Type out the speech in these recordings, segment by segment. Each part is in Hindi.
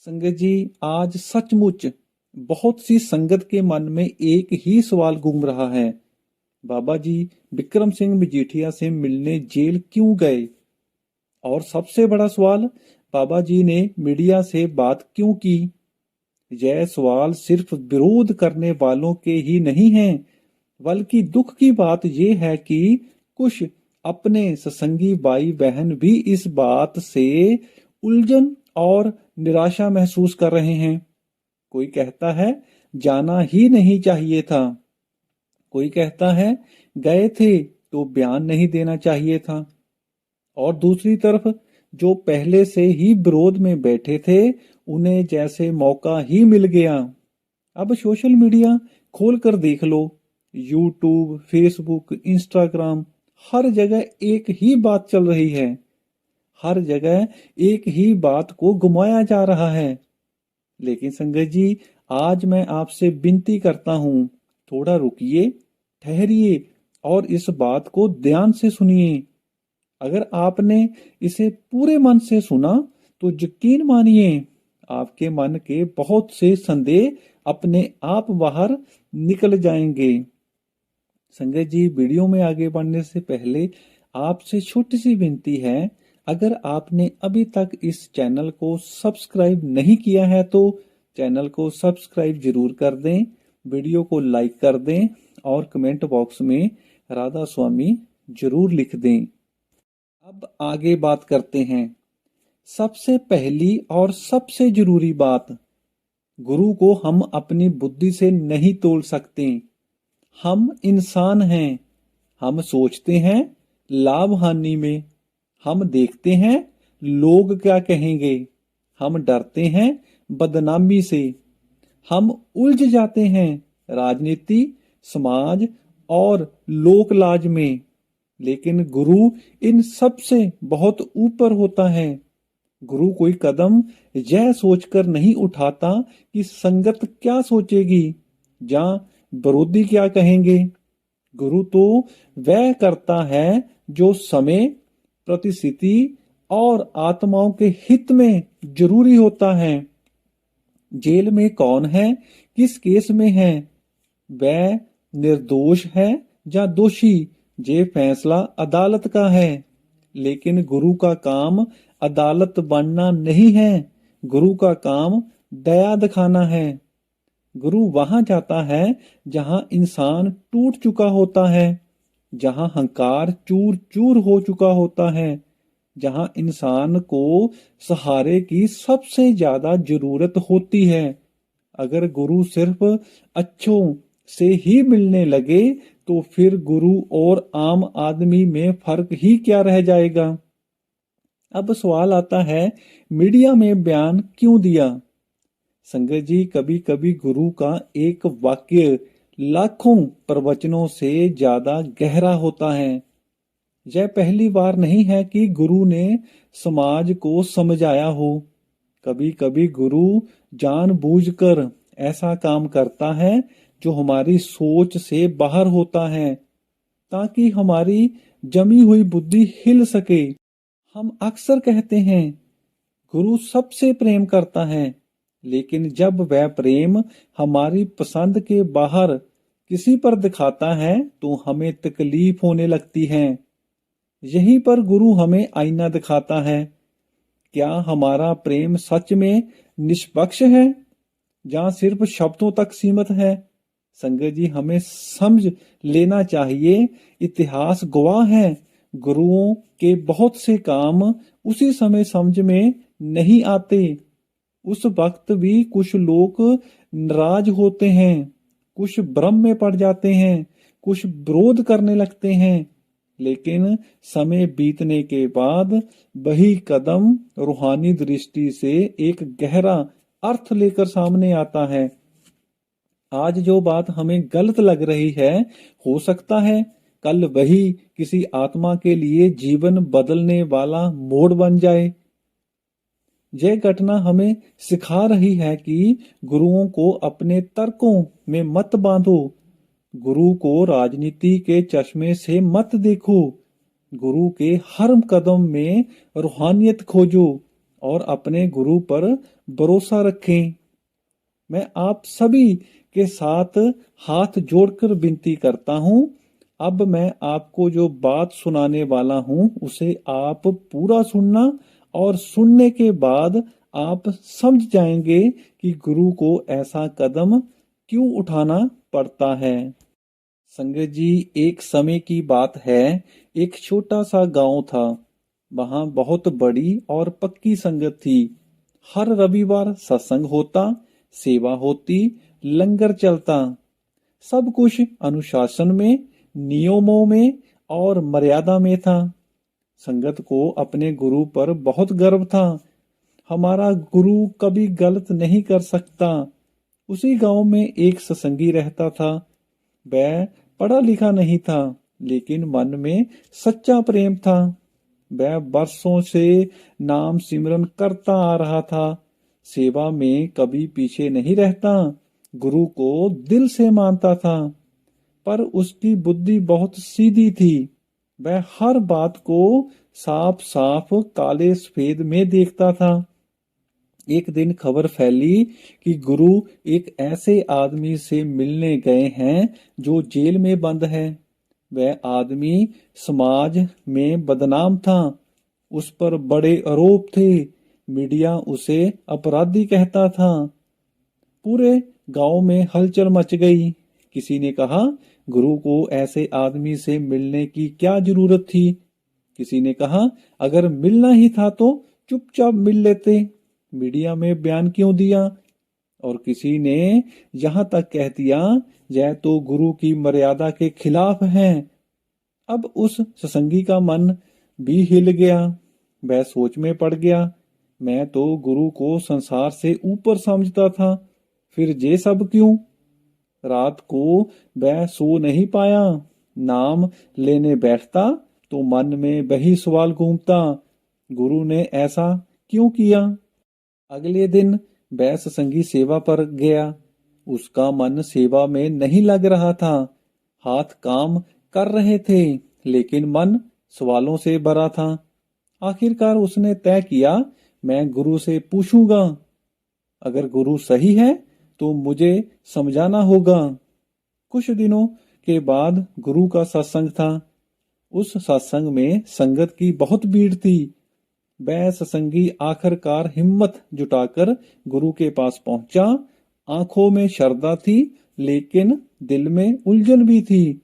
संगत जी, आज सचमुच बहुत सी संगत के मन में एक ही सवाल घूम रहा है। बाबा जी विक्रम सिंह मजीठिया से मिलने जेल क्यों गए? और सबसे बड़ा सवाल, बाबा जी ने मीडिया से बात क्यों की? यह सवाल सिर्फ विरोध करने वालों के ही नहीं है, बल्कि दुख की बात यह है कि कुछ अपने सत्संगी भाई बहन भी इस बात से उलझन और निराशा महसूस कर रहे हैं। कोई कहता है जाना ही नहीं चाहिए था, कोई कहता है गए थे तो बयान नहीं देना चाहिए था, और दूसरी तरफ जो पहले से ही विरोध में बैठे थे उन्हें जैसे मौका ही मिल गया। अब सोशल मीडिया खोल कर देख लो, यूट्यूब, फेसबुक, इंस्टाग्राम, हर जगह एक ही बात चल रही है। हर जगह एक ही बात को घुमाया जा रहा है। लेकिन संगत जी, आज मैं आपसे विनती करता हूं, थोड़ा रुकिए, ठहरिए और इस बात को ध्यान से सुनिए। अगर आपने इसे पूरे मन से सुना तो यकीन मानिए आपके मन के बहुत से संदेह अपने आप बाहर निकल जाएंगे। संगत जी, वीडियो में आगे बढ़ने से पहले आपसे छोटी सी विनती है, अगर आपने अभी तक इस चैनल को सब्सक्राइब नहीं किया है तो चैनल को सब्सक्राइब जरूर कर दें, वीडियो को लाइक कर दें और कमेंट बॉक्स में राधा स्वामी जरूर लिख दें। अब आगे बात करते हैं। सबसे पहली और सबसे जरूरी बात, गुरु को हम अपनी बुद्धि से नहीं तोल सकते। हम इंसान हैं, हम सोचते हैं लाभ हानि में, हम देखते हैं लोग क्या कहेंगे, हम डरते हैं बदनामी से, हम उलझ जाते हैं राजनीति, समाज और लोक लाज में। लेकिन गुरु इन सब से बहुत ऊपर होता है। गुरु कोई कदम यह सोचकर नहीं उठाता कि संगत क्या सोचेगी या विरोधी क्या कहेंगे। गुरु तो वह करता है जो समय, परिस्थिति और आत्माओं के हित में जरूरी होता है। जेल में कौन है, किस केस में है, वह निर्दोष है या दोषी, ये फैसला अदालत का है। लेकिन गुरु का काम अदालत बनना नहीं है, गुरु का काम दया दिखाना है। गुरु वहां जाता है जहां इंसान टूट चुका होता है, जहां हंकार चूर चूर हो चुका होता है, जहां इंसान को सहारे की सबसे ज्यादा जरूरत होती है। अगर गुरु सिर्फ अच्छों से ही मिलने लगे तो फिर गुरु और आम आदमी में फर्क ही क्या रह जाएगा। अब सवाल आता है, मीडिया में बयान क्यों दिया? संगत जी, कभी कभी गुरु का एक वाक्य लाखों प्रवचनों से ज्यादा गहरा होता है। यह पहली बार नहीं है कि गुरु ने समाज को समझाया हो। कभी कभी गुरु जानबूझकर ऐसा काम करता है जो हमारी सोच से बाहर होता है, ताकि हमारी जमी हुई बुद्धि हिल सके। हम अक्सर कहते हैं गुरु सबसे प्रेम करता है, लेकिन जब वह प्रेम हमारी पसंद के बाहर किसी पर दिखाता है तो हमें तकलीफ होने लगती है। यहीं पर गुरु हमें आईना दिखाता है। क्या हमारा प्रेम सच में निष्पक्ष है या सिर्फ शब्दों तक सीमित है? संगत जी, हमें समझ लेना चाहिए, इतिहास गवाह है, गुरुओं के बहुत से काम उसी समय समझ में नहीं आते। उस वक्त भी कुछ लोग नाराज होते हैं, कुछ भ्रम में पड़ जाते हैं, कुछ विरोध करने लगते हैं। लेकिन समय बीतने के बाद वही कदम रूहानी दृष्टि से एक गहरा अर्थ लेकर सामने आता है। आज जो बात हमें गलत लग रही है, हो सकता है कल वही किसी आत्मा के लिए जीवन बदलने वाला मोड़ बन जाए। यह घटना हमें सिखा रही है कि गुरुओं को अपने तर्कों में मत बांधो, गुरु को राजनीति के चश्मे से मत देखो, गुरु के हर कदम में रूहानियत खोजो और अपने गुरु पर भरोसा रखें। मैं आप सभी के साथ हाथ जोड़कर विनती करता हूं। अब मैं आपको जो बात सुनाने वाला हूं उसे आप पूरा सुनना, और सुनने के बाद आप समझ जाएंगे कि गुरु को ऐसा कदम क्यों उठाना पड़ता है। संगत जी, एक समय की बात है। एक छोटा सा गांव था। वहां बहुत बड़ी और पक्की संगत थी। हर रविवार सत्संग होता, सेवा होती, लंगर चलता। सब कुछ अनुशासन में, नियमों में और मर्यादा में था। संगत को अपने गुरु पर बहुत गर्व था। हमारा गुरु कभी गलत नहीं कर सकता। उसी गांव में एक सत्संगी रहता था। वह पढ़ा लिखा नहीं था, लेकिन मन में सच्चा प्रेम था। वह वर्षों से नाम सिमरन करता आ रहा था। सेवा में कभी पीछे नहीं रहता। गुरु को दिल से मानता था। पर उसकी बुद्धि बहुत सीधी थी। वह हर बात को साफ साफ काले सफेद में देखता था। एक दिन खबर फैली कि गुरु एक ऐसे आदमी से मिलने गए हैं जो जेल में बंद है। वह आदमी समाज में बदनाम था। उस पर बड़े आरोप थे। मीडिया उसे अपराधी कहता था। पूरे गांव में हलचल मच गई। किसी ने कहा, गुरु को ऐसे आदमी से मिलने की क्या जरूरत थी। किसी ने कहा, अगर मिलना ही था तो चुपचाप मिल लेते, मीडिया में बयान क्यों दिया। और किसी ने यहां तक कह दिया, यह तो गुरु की मर्यादा के खिलाफ है। अब उस सत्संगी का मन भी हिल गया। वह सोच में पड़ गया। मैं तो गुरु को संसार से ऊपर समझता था, फिर ये सब क्यों। रात को वह सो नहीं पाया। नाम लेने बैठता तो मन में वही सवाल घूमता, गुरु ने ऐसा क्यों किया। अगले दिन वह सत्संगी सेवा पर गया। उसका मन सेवा में नहीं लग रहा था। हाथ काम कर रहे थे, लेकिन मन सवालों से भरा था। आखिरकार उसने तय किया, मैं गुरु से पूछूंगा। अगर गुरु सही है तो मुझे समझाना होगा। कुछ दिनों के बाद गुरु का सत्संग था। उस सत्संग में संगत की बहुत भीड़ थी। वह सत्संगी आखिरकार हिम्मत जुटाकर गुरु के पास पहुंचा। आंखों में श्रद्धा थी, लेकिन दिल में उलझन भी थी।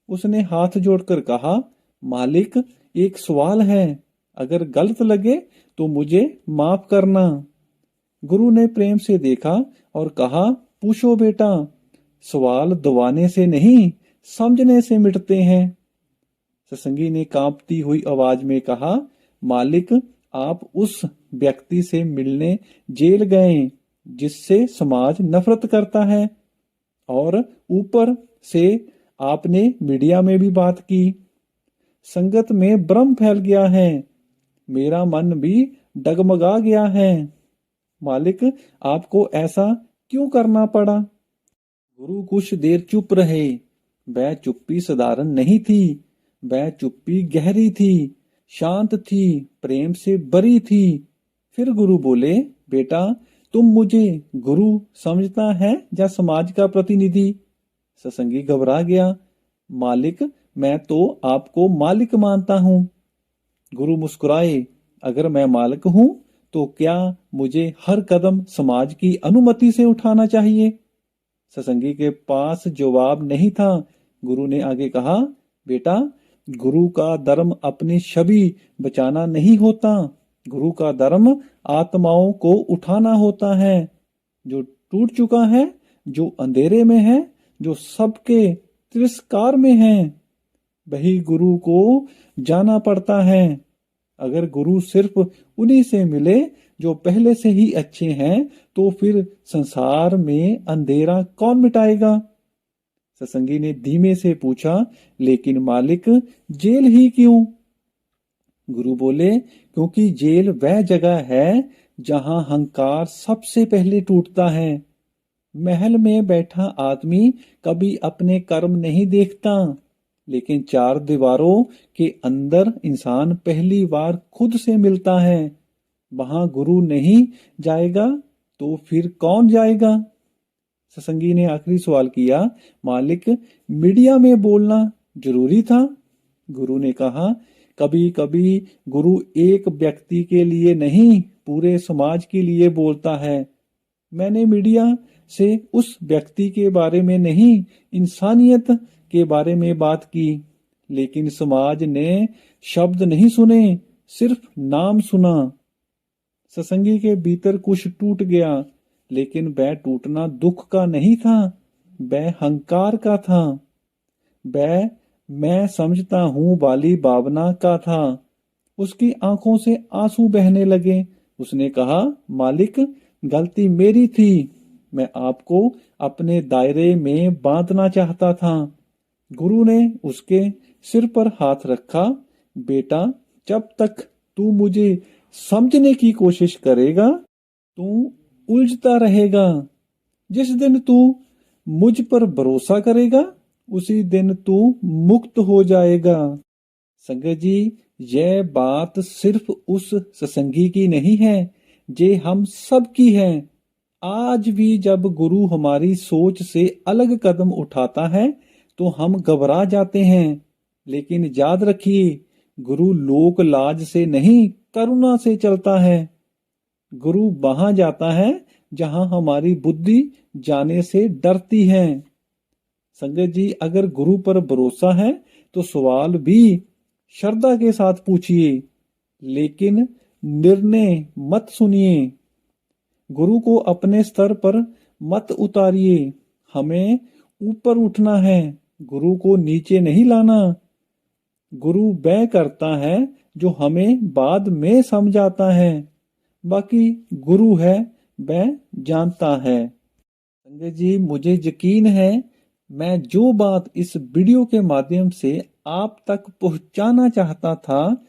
उसने हाथ जोड़कर कहा, मालिक, एक सवाल है। अगर गलत लगे तो मुझे माफ करना। गुरु ने प्रेम से देखा और कहा, पूछो बेटा। सवाल दबाने से नहीं, समझने से मिटते हैं। सत्संगी ने कांपती हुई आवाज में कहा, मालिक, आप उस व्यक्ति से मिलने जेल गए जिससे समाज नफरत करता है, और ऊपर से आपने मीडिया में भी बात की। संगत में भ्रम फैल गया है। मेरा मन भी डगमगा गया है। मालिक, आपको ऐसा क्यों करना पड़ा। गुरु कुछ देर चुप रहे। वह चुप्पी साधारण नहीं थी। वह चुप्पी गहरी थी, शांत थी, प्रेम से भरी थी। फिर गुरु बोले, बेटा, तुम मुझे गुरु समझता है या समाज का प्रतिनिधि। सत्संगी घबरा गया। मालिक, मैं तो आपको मालिक मानता हूं। गुरु मुस्कुराए, अगर मैं मालिक हूं तो क्या मुझे हर कदम समाज की अनुमति से उठाना चाहिए। सत्संगी के पास जवाब नहीं था। गुरु ने आगे कहा, बेटा, गुरु का धर्म अपनी छवि बचाना नहीं होता। गुरु का धर्म आत्माओं को उठाना होता है, जो टूट चुका है, जो अंधेरे में है, जो सबके तिरस्कार में है। वही गुरु को जाना पड़ता है। अगर गुरु सिर्फ उन्हीं से मिले जो पहले से ही अच्छे हैं, तो फिर संसार में अंधेरा कौन मिटाएगा। सत्संगी ने धीमे से पूछा, लेकिन मालिक, जेल ही क्यों। गुरु बोले, क्योंकि जेल वह जगह है जहां अहंकार सबसे पहले टूटता है। महल में बैठा आदमी कभी अपने कर्म नहीं देखता, लेकिन चार दीवारों के अंदर इंसान पहली बार खुद से मिलता है। वहां गुरु नहीं जाएगा तो फिर कौन जाएगा? सत्संगी ने आखिरी सवाल किया, मालिक मीडिया में बोलना जरूरी था? गुरु ने कहा, कभी कभी गुरु एक व्यक्ति के लिए नहीं पूरे समाज के लिए बोलता है। मैंने मीडिया से उस व्यक्ति के बारे में नहीं, इंसानियत के बारे में बात की, लेकिन समाज ने शब्द नहीं सुने, सिर्फ नाम सुना। सत्संगी के भीतर कुछ टूट गया, लेकिन वह टूटना दुख का नहीं था, वह हंकार का था, वह मैं समझता हूं वाली भावना का था। उसकी आंखों से आंसू बहने लगे। उसने कहा, मालिक गलती मेरी थी, मैं आपको अपने दायरे में बांधना चाहता था। गुरु ने उसके सिर पर हाथ रखा। बेटा, जब तक तू मुझे समझने की कोशिश करेगा तू उलझता रहेगा। जिस दिन तू मुझ पर भरोसा करेगा उसी दिन तू मुक्त हो जाएगा। संगत जी, यह बात सिर्फ उस सत्संगी की नहीं है, ये हम सब की है। आज भी जब गुरु हमारी सोच से अलग कदम उठाता है तो हम घबरा जाते हैं, लेकिन याद रखिए, गुरु लोक लाज से नहीं करुणा से चलता है। गुरु वहां जाता है जहां हमारी बुद्धि जाने से डरती है। संगत जी, अगर गुरु पर भरोसा है तो सवाल भी श्रद्धा के साथ पूछिए, लेकिन निर्णय मत सुनिए। गुरु को अपने स्तर पर मत उतारिए। हमें ऊपर उठना है, गुरु को नीचे नहीं लाना। गुरु वह करता है जो हमें बाद में समझाता है, बाकी गुरु है वह जानता है। संगत जी, मुझे यकीन है मैं जो बात इस वीडियो के माध्यम से आप तक पहुंचाना चाहता था,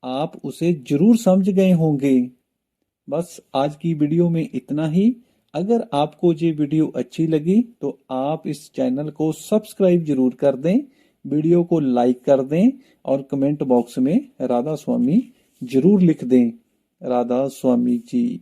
आप उसे जरूर समझ गए होंगे। बस आज की वीडियो में इतना ही। अगर आपको ये वीडियो अच्छी लगी तो आप इस चैनल को सब्सक्राइब जरूर कर दें, वीडियो को लाइक कर दें और कमेंट बॉक्स में राधा स्वामी जरूर लिख दें। राधा स्वामी जी।